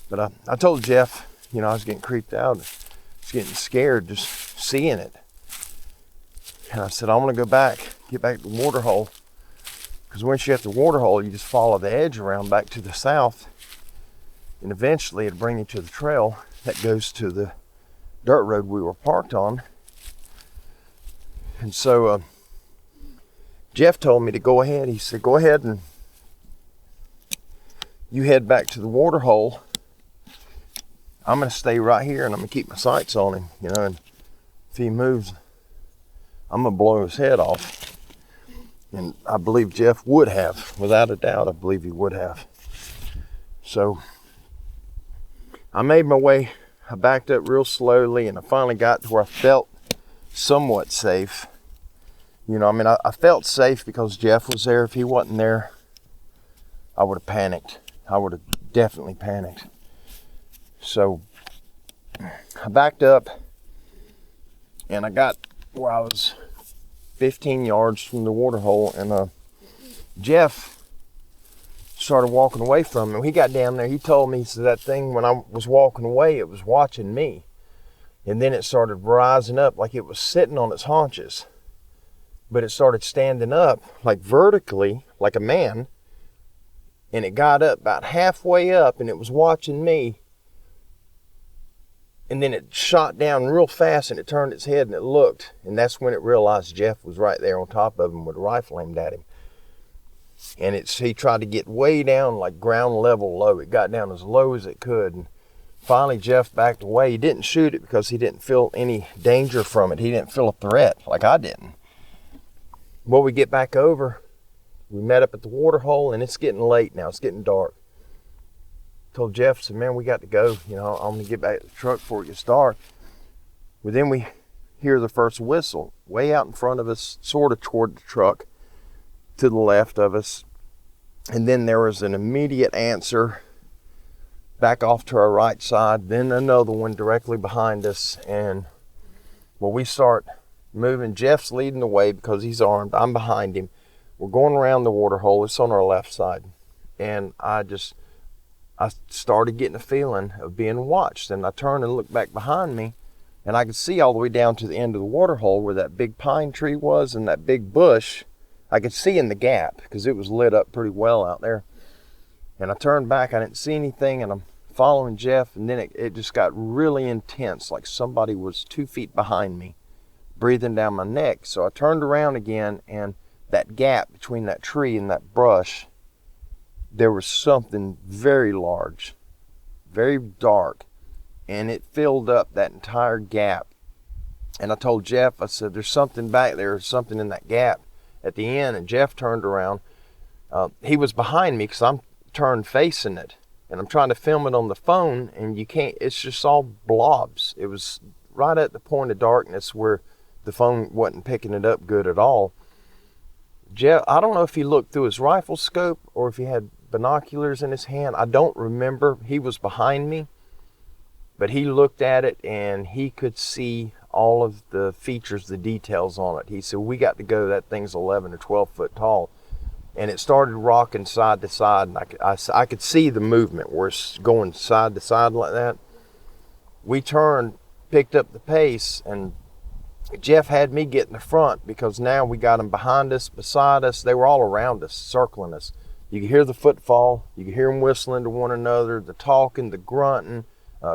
But I told Jeff, I was getting creeped out. I was getting scared just seeing it. And I said, I want to get back to the water hole. Because once you're at the water hole, you just follow the edge around back to the south. And eventually it'll bring you to the trail that goes to the dirt road we were parked on. And so Jeff told me to go ahead. He said, go ahead and you head back to the water hole I'm going to stay right here and I'm going to keep my sights on him, you know, and if he moves, I'm going to blow his head off. And I believe Jeff would have, without a doubt, I believe he would have. So I made my way, I backed up real slowly, and I finally got to where I felt somewhat safe. You know, I mean, I felt safe because Jeff was there. If he wasn't there, I would have panicked. I would have definitely panicked. So I backed up and I got where I was 15 yards from the water hole, and Jeff started walking away from me. When he got down there, he told me, he said, that thing, when I was walking away, it was watching me. And then it started rising up like it was sitting on its haunches. But it started standing up like vertically, like a man. And it got up about halfway up and it was watching me. And then it shot down real fast and it turned its head and it looked. And that's when it realized Jeff was right there on top of him with a rifle aimed at him. And he tried to get way down, like ground level low. It got down as low as it could. And finally Jeff backed away. He didn't shoot it because he didn't feel any danger from it. He didn't feel a threat like I didn't. Well, we get back over. We met up at the water hole and it's getting late now. It's getting dark. Told Jeff, said, man, we got to go. You know, I'm going to get back to the truck before it gets dark. Well, then we hear the first whistle way out in front of us, sort of toward the truck to the left of us. And then there was an immediate answer back off to our right side. Then another one directly behind us. And well, we start moving. Jeff's leading the way because he's armed. I'm behind him. We're going around the water hole. It's on our left side. And I started getting a feeling of being watched. And I turned and looked back behind me, and I could see all the way down to the end of the water hole where that big pine tree was and that big bush. I could see in the gap because it was lit up pretty well out there. And I turned back. I didn't see anything, and I'm following Jeff. And then it just got really intense, like somebody was 2 feet behind me, breathing down my neck. So I turned around again, and that gap between that tree and that brush, there was something very large, very dark, and it filled up that entire gap. And I told Jeff, I said, there's something back there, something in that gap at the end. And Jeff turned around. He was behind me because I'm turned facing it, and I'm trying to film it on the phone, and you can't, it's just all blobs. It was right at the point of darkness where the phone wasn't picking it up good at all. Jeff, I don't know if he looked through his rifle scope or if he had binoculars in his hand. I don't remember. He was behind me, but he looked at it and he could see all of the features, the details on it. He said, we got to go. That thing's 11 or 12 foot tall. And it started rocking side to side, and I could see the movement where it's going side to side like that. We turned, picked up the pace, and Jeff had me get in the front because now we got them behind us, beside us. They were all around us, circling us. You could hear the footfall. You could hear them whistling to one another, the talking, the grunting,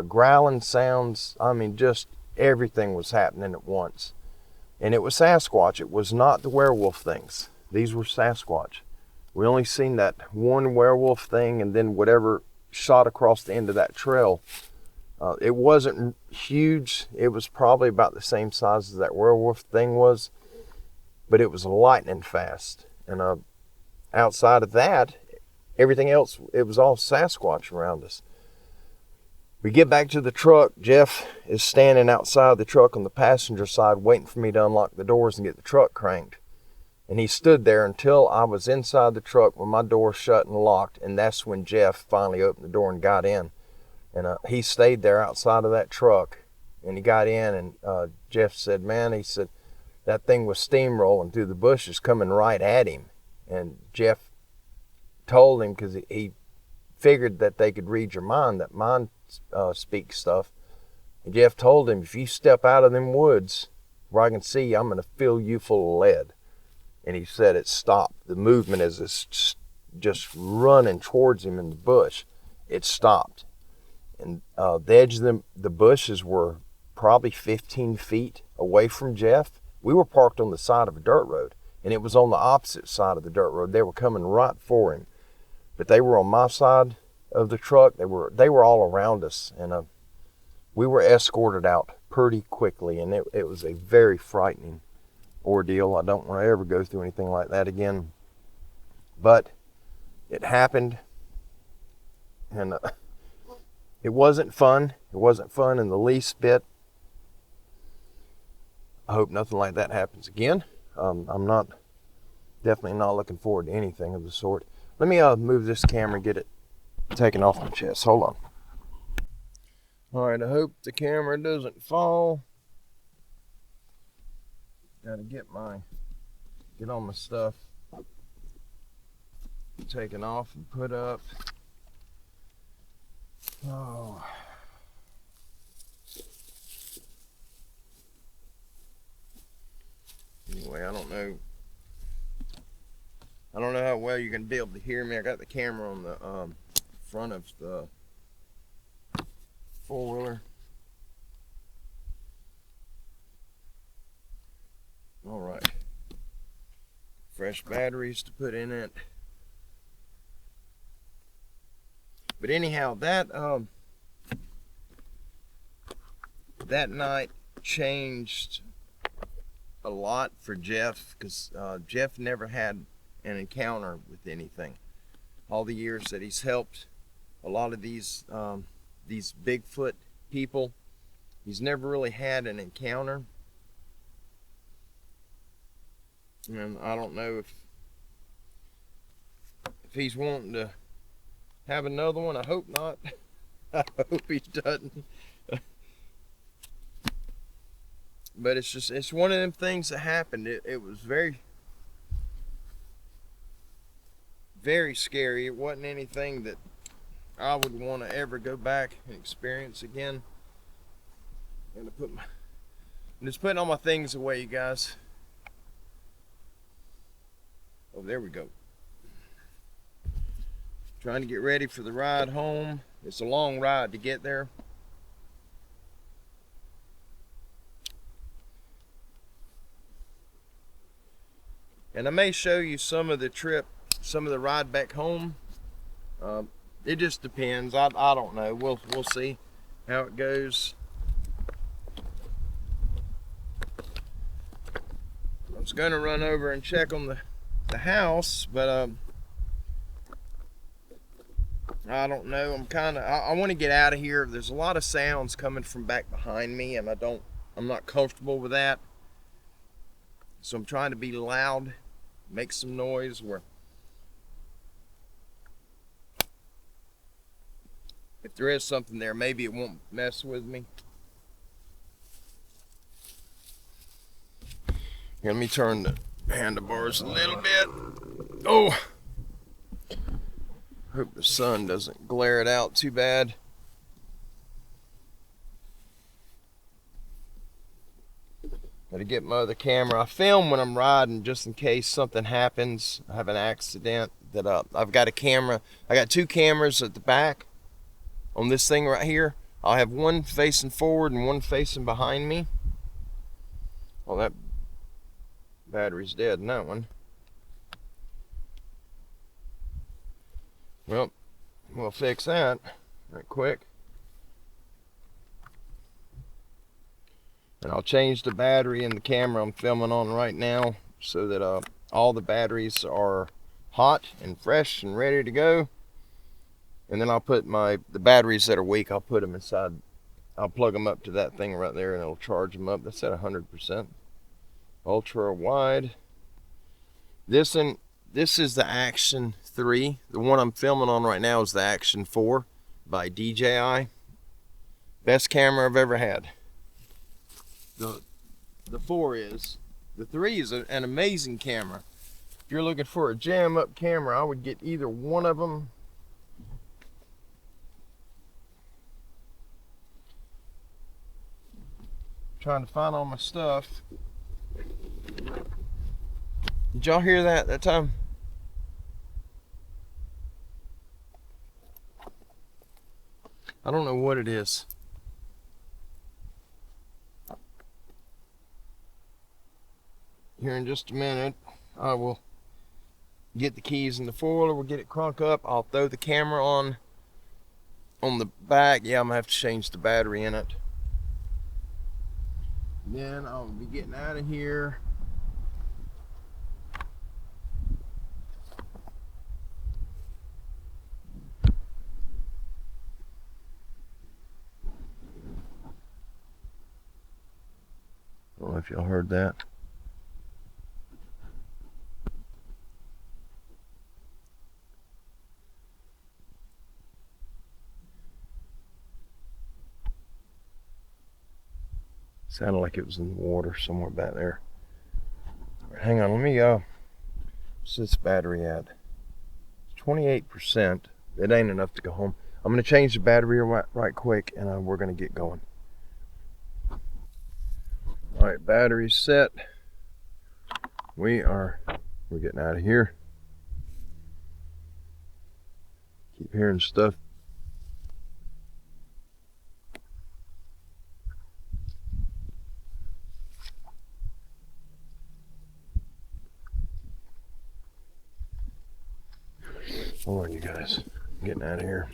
growling sounds. I mean, just everything was happening at once. And it was Sasquatch. It was not the werewolf things. These were Sasquatch. We only seen that one werewolf thing and then whatever shot across the end of that trail. It wasn't huge. It was probably about the same size as that werewolf thing was, but it was lightning fast. And outside of that, everything else, it was all Sasquatch around us. We get back to the truck. Jeff is standing outside the truck on the passenger side waiting for me to unlock the doors and get the truck cranked. And he stood there until I was inside the truck with my door shut and locked, and that's when Jeff finally opened the door and got in. And he stayed there outside of that truck, and he got in, and Jeff said, man, he said, that thing was steamrolling through the bushes coming right at him. And Jeff told him, because he figured that they could read your mind, that mind speaks stuff. And Jeff told him, if you step out of them woods where I can see you, I'm going to fill you full of lead. And he said it stopped. The movement as it's just running towards him in the bush, it stopped. And the edge of the bushes were probably 15 feet away from Jeff. We were parked on the side of a dirt road, and it was on the opposite side of the dirt road. They were coming right for him, but they were on my side of the truck. They were all around us, and we were escorted out pretty quickly, and it was a very frightening ordeal. I don't want to ever go through anything like that again, but it happened, and it wasn't fun. It wasn't fun in the least bit. I hope nothing like that happens again. I'm definitely not looking forward to anything of the sort. Let me move this camera and get it taken off my chest. Hold on. All right, I hope the camera doesn't fall. Gotta get all my stuff taken off and put up. Oh. Anyway, I don't know how well you're gonna be able to hear me. I got the camera on the front of the four-wheeler. All right, fresh batteries to put in it. But anyhow, that night changed a lot for Jeff, because Jeff never had an encounter with anything. All the years that he's helped a lot of these Bigfoot people, he's never really had an encounter. And I don't know if he's wanting to have another one. I hope not. I hope he doesn't. But it's one of them things that happened. It was very, very scary. It wasn't anything that I would want to ever go back and experience again. I'm just putting all my things away, you guys. Oh, there we go. Trying to get ready for the ride home. It's a long ride to get there. And I may show you some of the trip, some of the ride back home. It just depends. I don't know. We'll see how it goes. I was going to run over and check on the house, but I don't know. I want to get out of here. There's a lot of sounds coming from back behind me, and I'm not comfortable with that. So I'm trying to be loud, make some noise where if there is something there, maybe it won't mess with me. Here, let me turn the handlebars a little bit. Oh, hope the sun doesn't glare it out too bad. Gotta get my other camera. I film when I'm riding just in case something happens. I have an accident. That I've got a camera. I got two cameras at the back on this thing right here. I'll have one facing forward and one facing behind me. Well, that battery's dead in that one. Well, we'll fix that right quick. And I'll change the battery in the camera I'm filming on right now so that all the batteries are hot and fresh and ready to go. And then I'll put the batteries that are weak, I'll put them inside. I'll plug them up to that thing right there and it'll charge them up. That's at 100%. Ultra wide. This is the Action 3. The one I'm filming on right now is the Action 4 by DJI. Best camera I've ever had. The 4 is. The 3 is an amazing camera. If you're looking for a jam up camera, I would get either one of them. Trying to find all my stuff. Did y'all hear that time? I don't know what it is. Here in just a minute, I will get the keys in the foiler. We'll get it crunk up. I'll throw the camera on the back. Yeah, I'm gonna have to change the battery in it. Then I'll be getting out of here. I don't know if y'all heard that. Sounded like it was in the water somewhere back there. All right, hang on, let me what's this battery at? 28%. It ain't enough to go home. I'm gonna change the battery right quick, and we're gonna get going. All right, battery's set. We're getting out of here. Keep hearing stuff. Hold on, you guys. I'm getting out of here.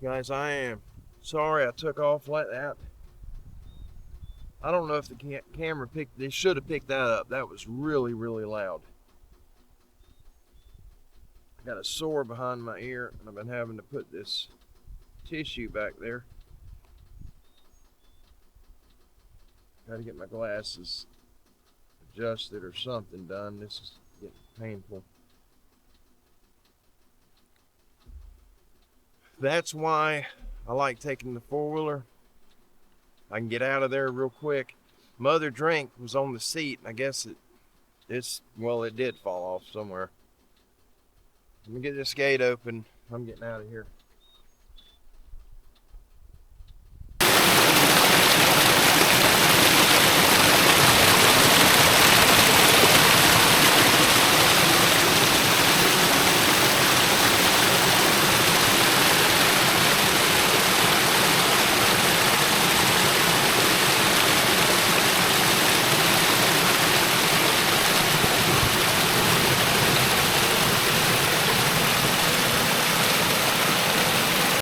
Guys, I am sorry I took off like that. I don't know if the camera they should have picked that up. That was really, really loud. I got a sore behind my ear, and I've been having to put this tissue back there. Got to get my glasses adjusted or something done. This is getting painful. That's why I like taking the four-wheeler. I can get out of there real quick. My other drink was on the seat, and I guess it did fall off somewhere. Let me get this gate open. I'm getting out of here.